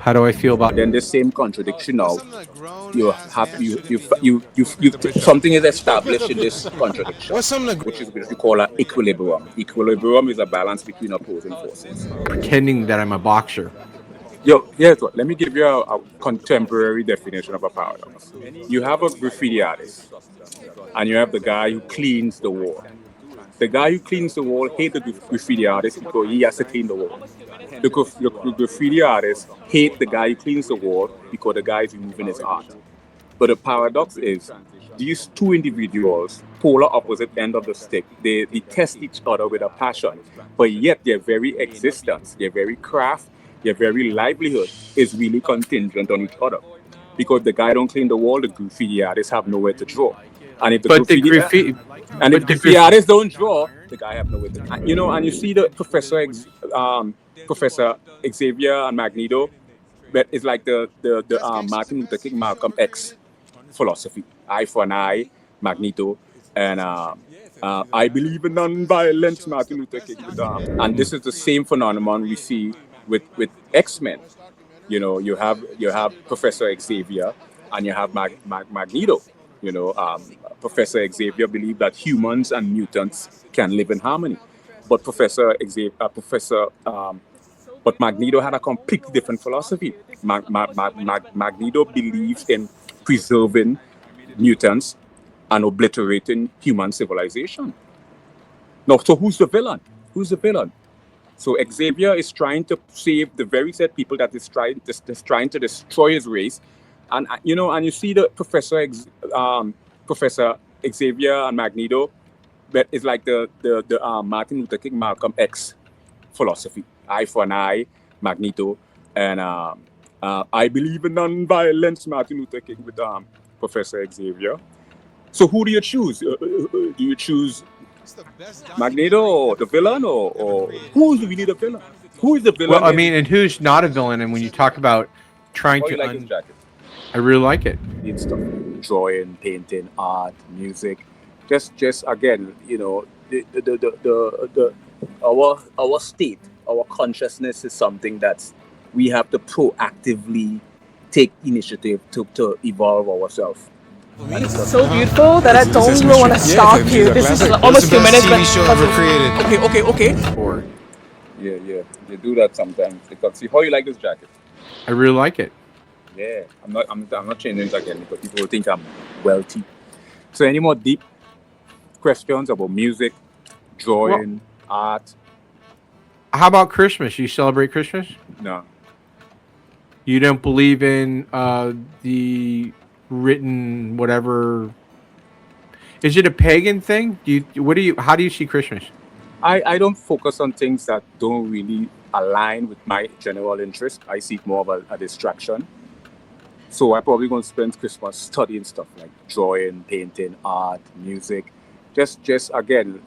How do I feel about Then the same contradiction now, you have something is established in this contradiction, which is what we call an equilibrium. Equilibrium is a balance between opposing forces. pretending that I'm a boxer? Here's what. Let me give you a contemporary definition of a paradox. You have a graffiti artist, and you have the guy who cleans the wall. The guy who cleans the wall hates the graffiti artist because he has to clean the wall. The graffiti artist hates the guy who cleans the wall because the guy is removing his art. But the paradox is, these two individuals, polar opposite end of the stick, they test each other with a passion, but yet their very existence, their very craft, their very livelihood is really contingent on each other. Because the guy don't clean the wall, the graffiti artists have nowhere to draw. And if the graffiti artists don't draw, the guy have nowhere to draw. And you see the Professor Xavier and Magneto, but it's like the Martin Luther King, Malcolm X philosophy. Eye for an eye, Magneto, and I believe in non-violence, Martin Luther King. And this is the same phenomenon we see with X-Men. You have Professor Xavier and you have Magneto. Professor Xavier believed that humans and mutants can live in harmony, but but Magneto had a completely different philosophy. Magneto believes in preserving mutants and obliterating human civilization. Now, so who's the villain? So Xavier is trying to save the very set people that is trying to destroy his race, and you see the Professor Xavier and Magneto, but it's like the Martin Luther King, Malcolm X philosophy. Eye for an eye, Magneto, and I believe in non-violence, Martin Luther King with Professor Xavier. So who do you choose? Do you choose Magneto or the villain, or who's really the villain? Who is the villain? Well, I mean, and who's not a villain? And when you talk about trying to, like his jacket? I really like it. In stuff, drawing, painting, art, music. Just again, our state, our consciousness is something that we have to proactively take initiative to evolve ourselves. It's so beautiful that I don't even want to stop you. This is almost 2 minutes, but okay. Or Yeah, you do that sometimes. Because see how you like this jacket. I really like it. Yeah, I'm not changing it again because people will think I'm wealthy. So any more deep questions about music, drawing, art? How about Christmas? You celebrate Christmas? No. You don't believe in the written whatever? Is it a pagan thing? How do you see Christmas? I don't focus on things that don't really align with my general interest. I seek more of a distraction. So I'm probably going to spend Christmas studying stuff like drawing, painting, art, music. Just again,